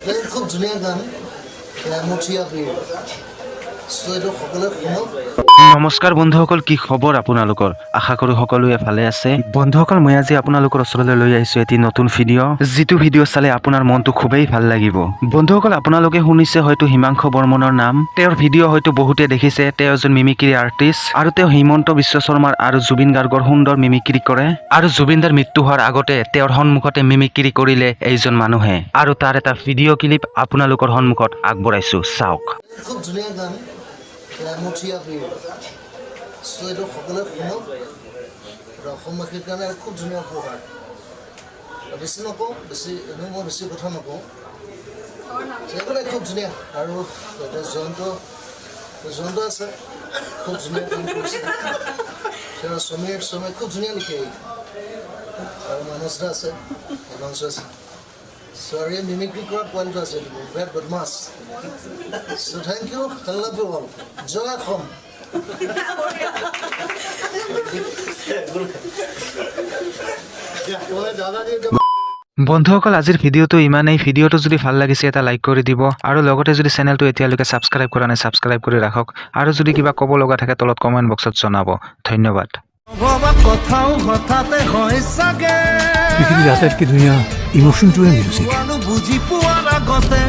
খুব ধুনীয়া গান মুঠিয়া প্ৰিয় এইটো সকলোৱে শুনক। নমস্কাৰ বন্ধুসকল, কি খবৰ আপোনালোকৰ? আশা কৰোঁ সকলোৱে ভালে আছে। বন্ধুসকল, মই আজি আপোনালোকৰ ওচৰলৈ লৈ আহিছোঁ এটি নতুন ভিডিঅ', যিটো ভিডিঅ' চালে আপোনাৰ মনটো খুবেই ভাল লাগিব। বন্ধুসকল, আপোনালোকে শুনিছে হয়তো হিমাংশু বৰ্মনৰ নাম। তেওঁৰ ভিডিঅ' হয়তো বহুতে দেখিছে। তেওঁ এজন মিমিক্ৰি আৰ্টিষ্ট আৰু তেওঁ হিমন্ত বিশ্ব শৰ্মাৰ আৰু জুবিন গাৰ্গৰ সুন্দৰ মিমিক্ৰি কৰে। আৰু জুবিন দাৰ মৃত্যু হোৱাৰ আগতে তেওঁৰ সন্মুখতে মিমিক্ৰি কৰিলে এইজন মানুহে, আৰু তাৰ এটা ভিডিঅ' ক্লিপ আপোনালোকৰ সন্মুখত আগবঢ়াইছোঁ, চাওক। খুব ধুনীয়া গান মুঠিয়া প্ৰিয় এইটো সকলোৱে শুনক। অসমবাসীৰ কাৰণে খুব ধুনীয়া উপহাৰ। বেছি নকওঁ, এনেও মই বেছি কথা নকওঁ। এইবিলাক খুব ধুনীয়া। আৰু জয়ন্ত আছে, খুব ধুনীয়া কাম কৰিছে। সমীৰ খুব ধুনীয়া লিখে। আৰু মানস দা আছে, হিমাংশু আছে। Sorry, mimicry কৰা পইণ্ট আছে, বিৰাট বদমাছ। So thank you, I love you all. জয় অসম। বন্ধুসকল, আজিৰ ভিডিঅ'টো ইমানেই। ভিডিঅ'টো যদি ভাল লাগিছে এটা লাইক কৰি দিব, আৰু লগতে যদি চেনেলটো এতিয়ালৈকে ছাবস্ক্ৰাইব কৰা নাই ছাবস্ক্ৰাইব কৰি ৰাখক, আৰু যদি কিবা ক'ব লগা থাকে তলত কমেণ্ট বক্সত জনাব। ধন্যবাদ। পৃথিৱীৰ আটাইতকৈ ধুনীয়া ইমোশ্যনটোৱে মিউজিক। বুজি পোৱাৰ আগতে